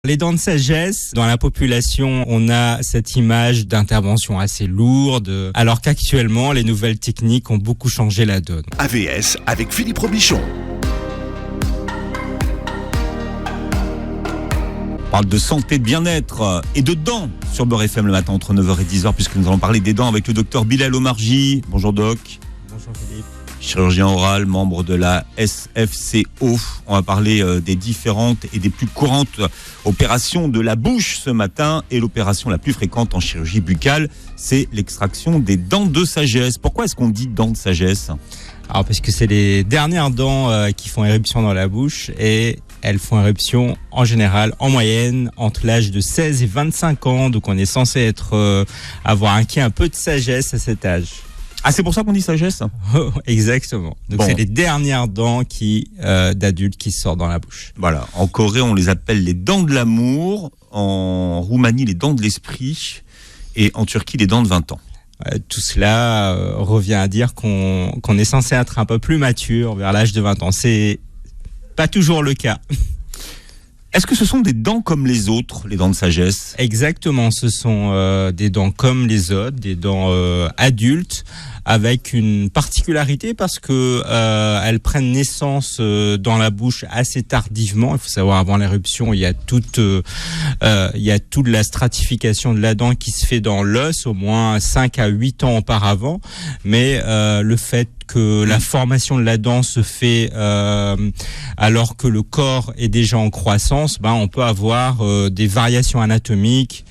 Les dents de sagesse, dans la population, on a cette image d'intervention assez lourde, alors qu'actuellement, les nouvelles techniques ont beaucoup changé la donne. AVS avec Philippe Robichon. On parle de santé, de bien-être et de dents sur Beurre FM le matin entre 9h et 10h, puisque nous allons parler des dents avec le docteur Bilal Omarji. Bonjour doc. Bonjour Philippe. Chirurgien oral, membre de la SFCO. On va parler des différentes et des plus courantes opérations de la bouche ce matin. Et l'opération la plus fréquente en chirurgie buccale, c'est l'extraction des dents de sagesse. Pourquoi est-ce qu'on dit dents de sagesse ? Alors parce que c'est les dernières dents qui font éruption dans la bouche et elles font éruption en général, en moyenne, entre l'âge de 16 et 25 ans. Donc on est censé avoir acquis un peu de sagesse à cet âge. Ah, c'est pour ça qu'on dit sagesse ? Exactement. Donc c'est les dernières dents d'adultes qui sortent dans la bouche. Voilà. En Corée, on les appelle les dents de l'amour. En Roumanie, les dents de l'esprit. Et en Turquie, les dents de 20 ans. Tout cela revient à dire qu'on est censé être un peu plus mature vers l'âge de 20 ans. C'est pas toujours le cas. Est-ce que ce sont des dents comme les autres, les dents de sagesse ? Exactement, ce sont des dents comme les autres, des dents adultes, avec une particularité parce que elles prennent naissance dans la bouche assez tardivement. Il faut savoir, avant l'éruption, il y a toute la stratification de la dent qui se fait dans l'os, au moins 5 à 8 ans auparavant. Mais le fait que la formation de la dent se fait alors que le corps est déjà en croissance, on peut avoir des variations anatomiques,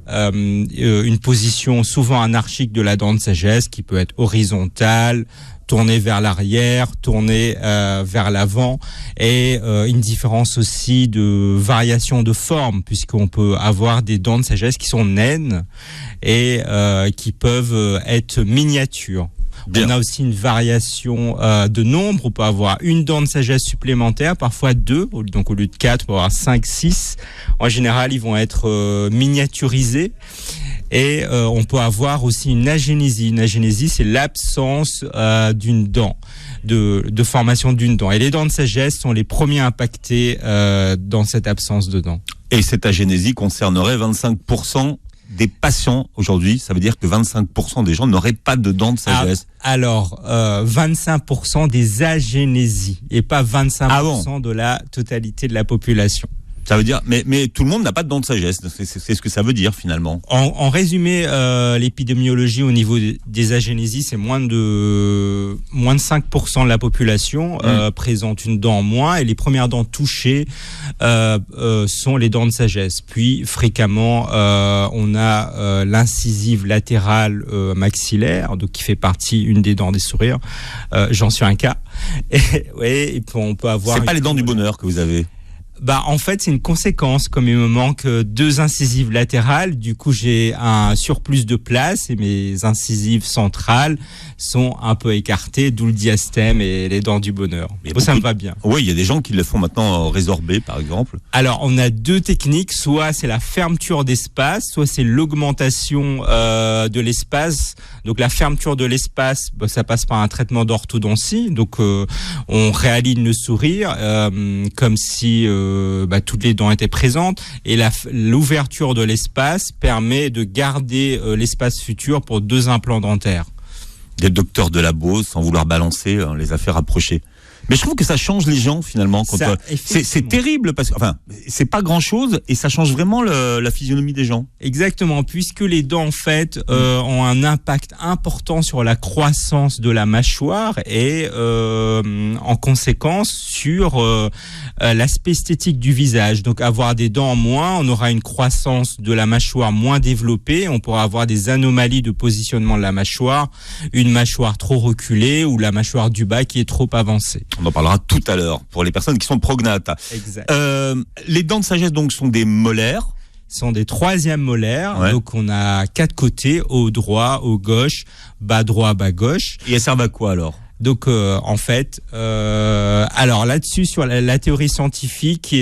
une position souvent anarchique de la dent de sagesse qui peut être horizontale, tournée vers l'arrière, tournée vers l'avant, et une différence aussi de variation de forme, puisqu'on peut avoir des dents de sagesse qui sont naines et qui peuvent être miniatures. Bien. On a aussi une variation de nombre. On peut avoir une dent de sagesse supplémentaire, parfois deux. Donc au lieu de 4, on peut avoir 5, 6. En général, ils vont être miniaturisés. Et on peut avoir aussi une agénésie. Une agénésie, c'est l'absence d'une dent, de formation d'une dent. Et les dents de sagesse sont les premiers impactés dans cette absence de dent. Et cette agénésie concernerait 25% des patients aujourd'hui, ça veut dire que 25% des gens n'auraient pas de dents de sagesse. Alors, 25% des agénésies et pas 25% de la totalité de la population. Ça veut dire, mais tout le monde n'a pas de dents de sagesse. C'est ce que ça veut dire finalement. En résumé, l'épidémiologie au niveau des agénésies, c'est moins de 5% de la population présente une dent en moins, et les premières dents touchées sont les dents de sagesse. Puis fréquemment, on a l'incisive latérale maxillaire, donc qui fait partie une des dents des sourires. J'en suis un cas. Et on peut avoir. C'est pas les dents du bonheur que vous avez. En fait, c'est une conséquence. Comme il me manque 2 incisives latérales, du coup, j'ai un surplus de place et mes incisives centrales sont un peu écartées, d'où le diastème et les dents du bonheur. Mais ça me va bien. Oui, il y a des gens qui le font maintenant résorbé, par exemple. Alors, on a 2 techniques. Soit c'est la fermeture d'espace, soit c'est l'augmentation de l'espace. Donc, la fermeture de l'espace, ça passe par un traitement d'orthodontie. Donc, on réaligne le sourire comme si toutes les dents étaient présentes, et l'ouverture de l'espace permet de garder l'espace futur pour 2 implants dentaires. Des docteurs de labo, sans vouloir balancer, les affaires rapprochées. Mais je trouve que ça change les gens finalement. C'est terrible parce que c'est pas grand chose et ça change vraiment la physionomie des gens. Exactement, puisque les dents en fait ont un impact important sur la croissance de la mâchoire et en conséquence sur l'aspect esthétique du visage. Donc avoir des dents en moins, on aura une croissance de la mâchoire moins développée, on pourra avoir des anomalies de positionnement de la mâchoire, une mâchoire trop reculée ou la mâchoire du bas qui est trop avancée. On en parlera tout à l'heure pour les personnes qui sont prognates. Exact. Les dents de sagesse donc sont des molaires. Sont des 3e molaires. Ouais. Donc on a 4 côtés, haut droit, haut gauche, bas droit, bas gauche. Et elles servent à quoi alors ? Donc en fait, alors là-dessus sur la théorie scientifique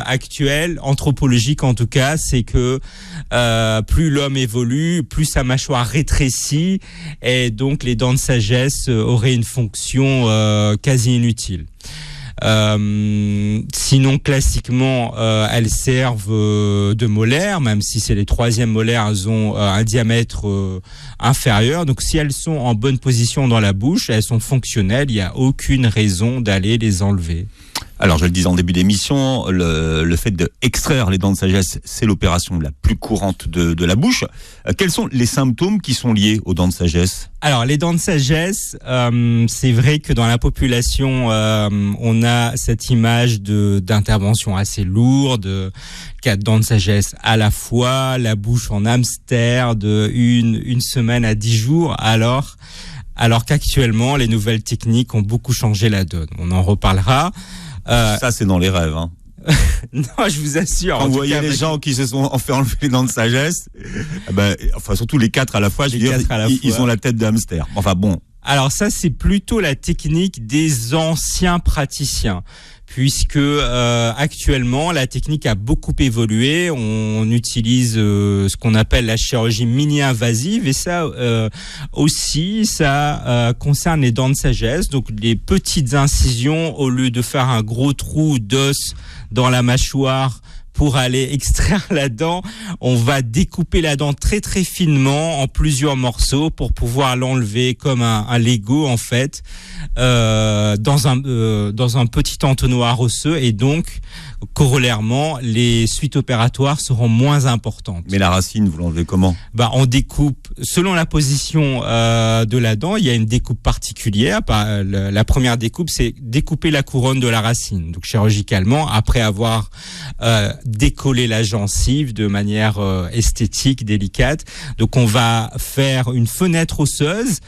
actuelle, anthropologique en tout cas, c'est que plus l'homme évolue, plus sa mâchoire rétrécit, et donc les dents de sagesse auraient une fonction quasi inutile. Sinon, classiquement, elles servent de molaires, même si c'est les troisièmes molaires, elles ont un diamètre inférieur. Donc, si elles sont en bonne position dans la bouche, elles sont fonctionnelles, il n'y a aucune raison d'aller les enlever. Alors, je le disais en début d'émission, le fait d'extraire les dents de sagesse, c'est l'opération la plus courante de la bouche. Quels sont les symptômes qui sont liés aux dents de sagesse ? Alors, les dents de sagesse, c'est vrai que dans la population, on a cette image d'intervention assez lourde, 4 dents de sagesse à la fois, la bouche en hamster de une semaine à 10 jours, alors qu'actuellement, les nouvelles techniques ont beaucoup changé la donne. On en reparlera. Ça, c'est dans les rêves, hein. Non, je vous assure. Quand vous voyez les gens qui se sont fait enlever les dents de sagesse, surtout les 4 à la fois, ils ont la tête de hamster. Enfin bon. Alors ça, c'est plutôt la technique des anciens praticiens, puisque actuellement, la technique a beaucoup évolué. On utilise ce qu'on appelle la chirurgie mini-invasive, et ça aussi, ça concerne les dents de sagesse. Donc les petites incisions, au lieu de faire un gros trou d'os dans la mâchoire pour aller extraire la dent, on va découper la dent très très finement en plusieurs morceaux pour pouvoir l'enlever comme un Lego en fait, dans un petit entonnoir osseux, et donc corollairement les suites opératoires seront moins importantes. Mais la racine, vous l'enlevez comment ? On découpe selon la position de la dent. Il y a une découpe particulière. La première découpe, c'est découper la couronne de la racine, donc chirurgicalement, après avoir décoller la gencive de manière esthétique, délicate. Donc on va faire une fenêtre osseuse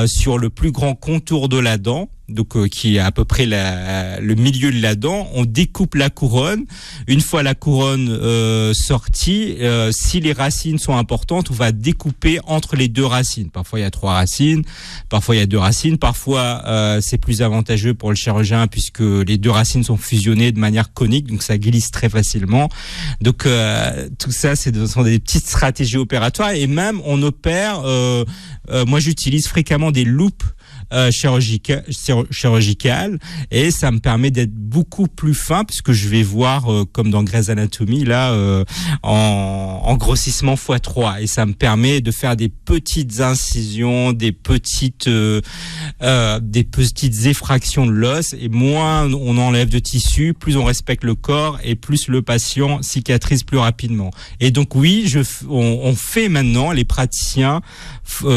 sur le plus grand contour de la dent, donc qui est à peu près le milieu de la dent. On découpe la couronne. Une fois la couronne sortie, si les racines sont importantes, on va découper entre les 2 racines. Parfois il y a 3 racines, parfois il y a 2 racines, parfois c'est plus avantageux pour le chirurgien puisque les 2 racines sont fusionnées de manière conique, donc ça glisse très facilement. Donc tout ça, sont des petites stratégies opératoires, et même on opère. Moi, j'utilise fréquemment des loupes chirurgicales, et ça me permet d'être beaucoup plus fin, puisque je vais voir comme dans Grey's Anatomy là en grossissement x3, et ça me permet de faire des petites incisions, des petites effractions de l'os, et moins on enlève de tissu, plus on respecte le corps, et plus le patient cicatrise plus rapidement. Et donc oui, on fait maintenant, les praticiens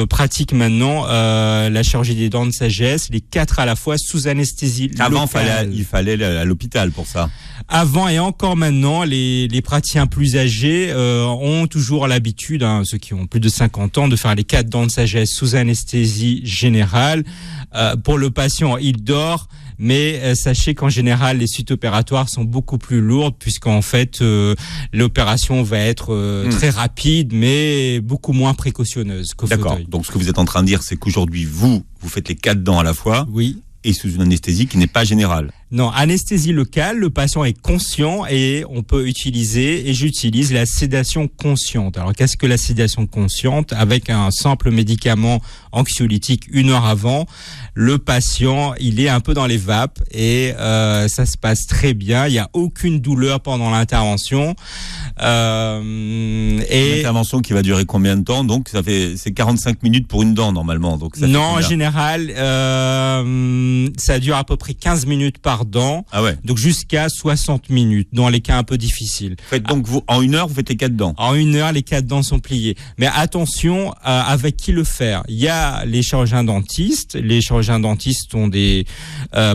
pratiquent maintenant la chirurgie des dents de sagesse, les 4 à la fois, sous anesthésie locale. Avant, il fallait aller à l'hôpital pour ça. Avant et encore maintenant, les praticiens plus âgés ont toujours l'habitude, ceux qui ont plus de 50 ans, de faire les 4 dents de sagesse sous anesthésie générale. Pour le patient, il dort, mais sachez qu'en général, les suites opératoires sont beaucoup plus lourdes, puisqu'en fait, l'opération va être très rapide, mais beaucoup moins précautionneuse qu'au fauteuil. D'accord. Donc ce que vous êtes en train de dire, c'est qu'aujourd'hui, vous faites les 4 dents à la fois. Oui. Et sous une anesthésie qui n'est pas générale. Non, anesthésie locale, le patient est conscient, et on peut utiliser, et j'utilise la sédation consciente. Alors qu'est-ce que la sédation consciente ? Avec un simple médicament anxiolytique 1 heure avant, le patient, il est un peu dans les vapes, et ça se passe très bien. Il n'y a aucune douleur pendant l'intervention. Une intervention qui va durer combien de temps ? Donc c'est 45 minutes pour une dent normalement. Donc ça non, en général, ça dure à peu près 15 minutes par dent. Ah ouais. Donc jusqu'à 60 minutes dans les cas un peu difficiles. Donc en 1 heure, vous faites les 4 dents. En 1 heure, les 4 dents sont pliées. Mais attention, avec qui le faire ? Il y a les chirurgiens dentistes. Les chirurgiens dentistes sont des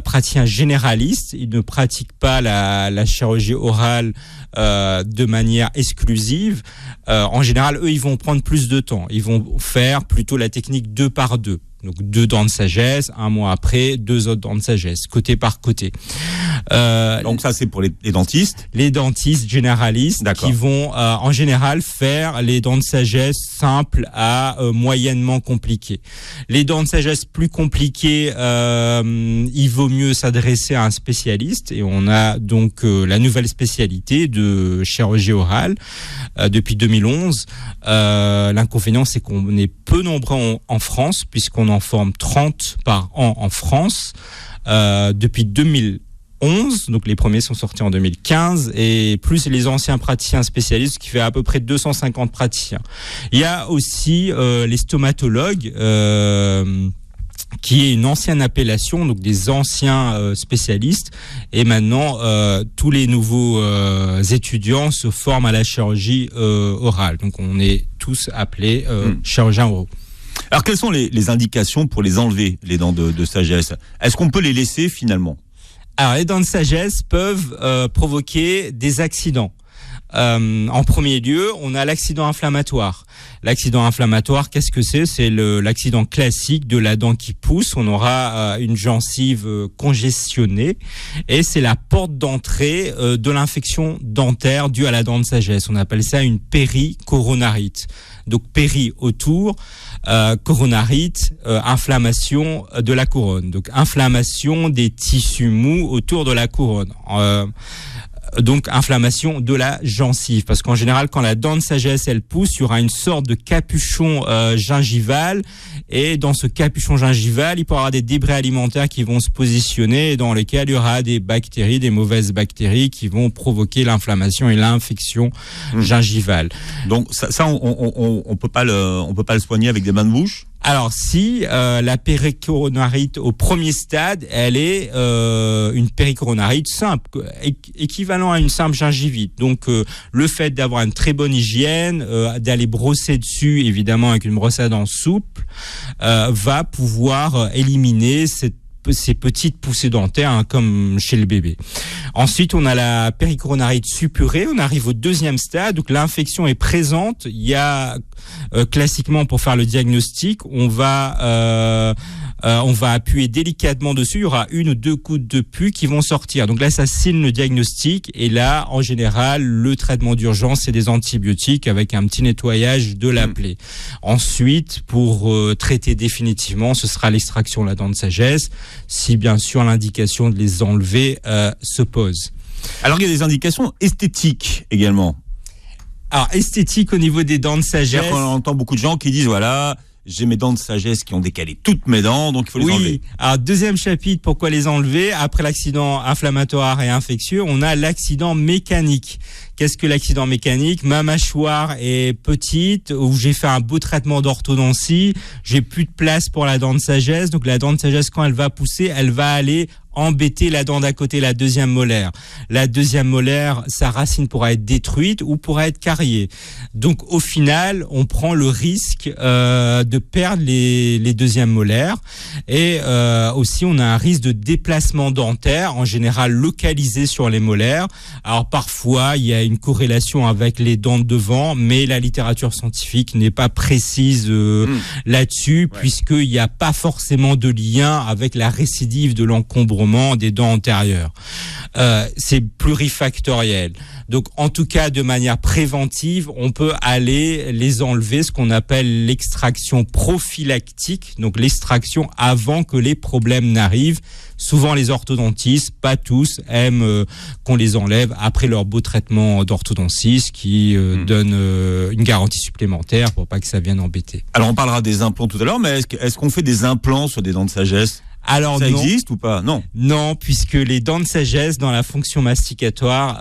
praticiens généralistes. Ils ne pratiquent pas la chirurgie orale de manière exclusive. En général, eux, ils vont prendre plus de temps. Ils vont faire plutôt la technique 2 par 2. Donc 2 dents de sagesse, 1 mois après, 2 autres dents de sagesse, côté par côté. Donc ça, c'est pour les dentistes. Les dentistes généralistes. D'accord. Qui vont en général faire les dents de sagesse simples à moyennement compliquées. Les dents de sagesse plus compliquées, il vaut mieux s'adresser à un spécialiste, et on a donc la nouvelle spécialité de chirurgie orale depuis 2011. L'inconvénient, c'est qu'on est peu nombreux en France, puisqu'on en forme 30 par an en France. Depuis 2011, 11, donc les premiers sont sortis en 2015, et plus les anciens praticiens spécialistes, ce qui fait à peu près 250 praticiens. Il y a aussi les stomatologues, qui est une ancienne appellation, donc des anciens spécialistes, et maintenant tous les nouveaux étudiants se forment à la chirurgie orale. Donc on est tous appelés chirurgiens oraux. Alors quelles sont les indications pour les enlever, les dents de sagesse? Est-ce qu'on peut les laisser finalement? Alors les dents de sagesse peuvent provoquer des accidents. En premier lieu, on a l'accident inflammatoire. L'accident inflammatoire, qu'est-ce que c'est? C'est l'accident classique de la dent qui pousse. On aura une gencive congestionnée et c'est la porte d'entrée de l'infection dentaire due à la dent de sagesse. On appelle ça une péricoronarite. Donc péri autour, coronarite, inflammation de la couronne. Donc inflammation des tissus mous autour de la couronne. Donc inflammation de la gencive, parce qu'en général quand la dent de sagesse elle pousse, il y aura une sorte de capuchon gingival, et dans ce capuchon gingival il peut y avoir des débris alimentaires qui vont se positionner et dans lesquels il y aura des bactéries, des mauvaises bactéries qui vont provoquer l'inflammation et l'infection gingivale. Donc ça on peut pas le soigner avec des bains de bouche? Alors si la péricoronarite au premier stade, elle est une péricoronarite simple, équivalent à une simple gingivite. Donc le fait d'avoir une très bonne hygiène, d'aller brosser dessus, évidemment avec une brosse à dents souple, va pouvoir éliminer ces petites poussées dentaires, comme chez le bébé. Ensuite, on a la péricoronarite suppurée. On arrive au deuxième stade, donc l'infection est présente. Il y a classiquement, pour faire le diagnostic, on va appuyer délicatement dessus. Il y aura 1 ou 2 gouttes de pus qui vont sortir. Donc là, ça signe le diagnostic. Et là, en général, le traitement d'urgence, c'est des antibiotiques avec un petit nettoyage de la plaie. Ensuite, pour traiter définitivement, ce sera l'extraction de la dent de sagesse, si bien sûr l'indication de les enlever se pose. Alors il y a des indications esthétiques également. Alors esthétique au niveau des dents de sagesse. On entend beaucoup de gens qui disent voilà, j'ai mes dents de sagesse qui ont décalé toutes mes dents, donc il faut les enlever. Oui, alors deuxième chapitre, pourquoi les enlever? Après l'accident inflammatoire et infectieux, on a l'accident mécanique. Qu'est-ce que l'accident mécanique? Ma mâchoire est petite, où j'ai fait un beau traitement d'orthodontie, j'ai plus de place pour la dent de sagesse, donc la dent de sagesse, quand elle va pousser, elle va aller embêter la dent d'à côté, la deuxième molaire. La deuxième molaire, sa racine pourra être détruite ou pourra être cariée. Donc au final, on prend le risque de perdre les deuxièmes molaires, et aussi on a un risque de déplacement dentaire, en général localisé sur les molaires. Alors parfois, il y a une corrélation avec les dents de devant, mais la littérature scientifique n'est pas précise là-dessus, puisqu'il n'y a pas forcément de lien avec la récidive de l'encombrement des dents antérieures. C'est plurifactoriel. Donc, en tout cas, de manière préventive, on peut aller les enlever, ce qu'on appelle l'extraction prophylactique, donc l'extraction avant que les problèmes n'arrivent. Souvent, les orthodontistes, pas tous, aiment qu'on les enlève après leur beau traitement d'orthodontie, ce qui donne une garantie supplémentaire pour pas que ça vienne embêter. Alors, on parlera des implants tout à l'heure, mais est-ce qu'on fait des implants sur des dents de sagesse? Alors ça non. existe ou pas? Non. Non, puisque les dents de sagesse, dans la fonction masticatoire,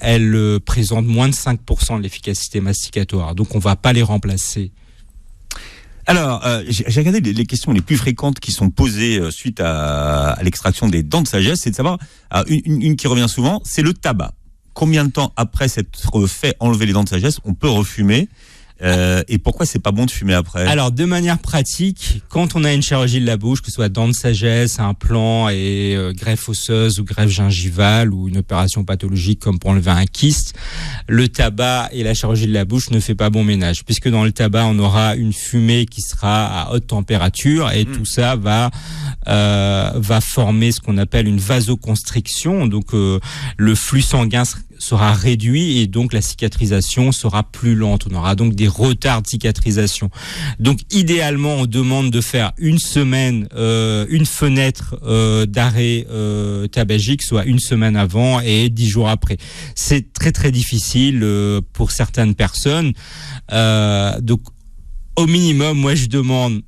elles présentent moins de 5% de l'efficacité masticatoire. Donc, on va pas les remplacer. Alors, j'ai regardé les questions les plus fréquentes qui sont posées suite à l'extraction des dents de sagesse. C'est de savoir, une qui revient souvent, c'est le tabac. Combien de temps après s'être fait enlever les dents de sagesse, on peut refumer? Et pourquoi c'est pas bon de fumer après? Alors, de manière pratique, quand on a une chirurgie de la bouche, que ce soit dents de sagesse, implant et greffe osseuse ou greffe gingivale ou une opération pathologique comme pour enlever un kyste, le tabac et la chirurgie de la bouche ne fait pas bon ménage, puisque dans le tabac, on aura une fumée qui sera à haute température et tout ça va former ce qu'on appelle une vasoconstriction. Donc, le flux sanguin sera réduit et donc la cicatrisation sera plus lente. On aura donc des retards de cicatrisation. Donc idéalement, on demande de faire une semaine, une fenêtre d'arrêt tabagique, soit une semaine avant et 10 jours après. C'est très très difficile pour certaines personnes. Donc au minimum, moi je demande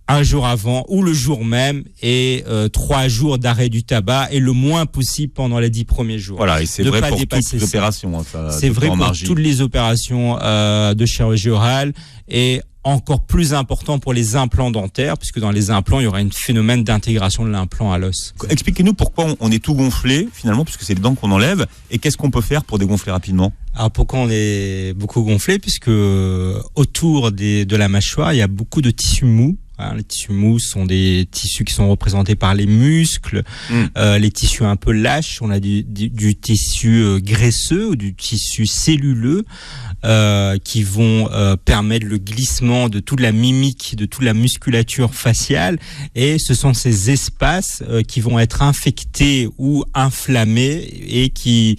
un jour avant ou le jour même, et 3 jours d'arrêt du tabac, et le moins possible pendant les 10 premiers jours. Voilà, et c'est vrai pour toutes les opérations. C'est vrai pour toutes les opérations de chirurgie orale, et encore plus important pour les implants dentaires, puisque dans les implants, il y aura un phénomène d'intégration de l'implant à l'os. Expliquez-nous pourquoi on est tout gonflé, finalement, puisque c'est les dents qu'on enlève, et qu'est-ce qu'on peut faire pour dégonfler rapidement? Alors pourquoi on est beaucoup gonflé? Puisque autour de la mâchoire, il y a beaucoup de tissus mous. Les tissus mous sont des tissus qui sont représentés par les muscles, les tissus un peu lâches. On a du tissu graisseux ou du tissu celluleux qui vont permettre le glissement de toute la mimique, de toute la musculature faciale. Et ce sont ces espaces qui vont être infectés ou inflammés, et qui,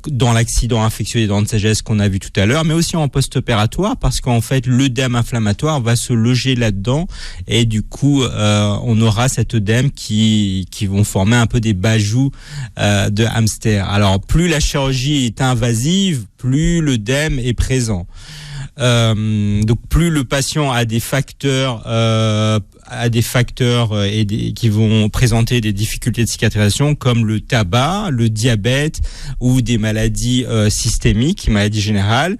dans l'accident infectieux des dents de sagesse qu'on a vu tout à l'heure, mais aussi en post-opératoire, parce qu'en fait, l'œdème inflammatoire va se loger là-dedans. Et du coup, on aura cet œdème qui vont former un peu des bajoux de hamster. Alors, plus la chirurgie est invasive, plus l'œdème est présent. Donc, plus le patient a des facteurs qui vont présenter des difficultés de cicatrisation, comme le tabac, le diabète ou des maladies systémiques, maladies générales,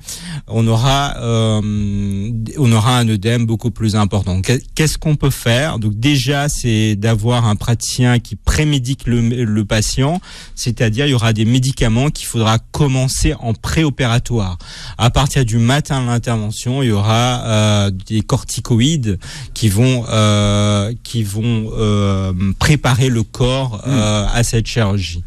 on aura un œdème beaucoup plus important. Qu'est-ce qu'on peut faire? Donc déjà, c'est d'avoir un praticien qui prémédique le patient, c'est-à-dire il y aura des médicaments qu'il faudra commencer en préopératoire. À partir du matin de l'intervention, il y aura des corticoïdes qui vont préparer le corps à cette chirurgie.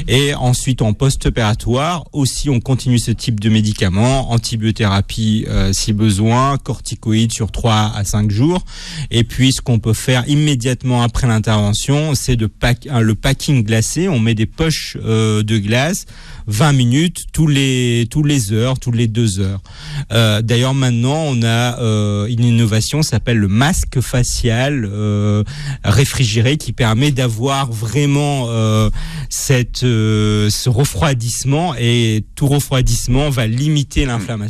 Et ensuite, en post-opératoire, aussi, on continue ce type de médicaments, antibiothérapie si besoin, corticoïdes sur 3 à 5 jours. Et puis, ce qu'on peut faire immédiatement après l'intervention, c'est le packing glacé. On met des poches de glace, 20 minutes, tous les heures, toutes les 2 heures. D'ailleurs, maintenant, on a une innovation, ça s'appelle le masque facial réfrigéré, qui permet d'avoir vraiment ce refroidissement, et tout refroidissement va limiter l'inflammation.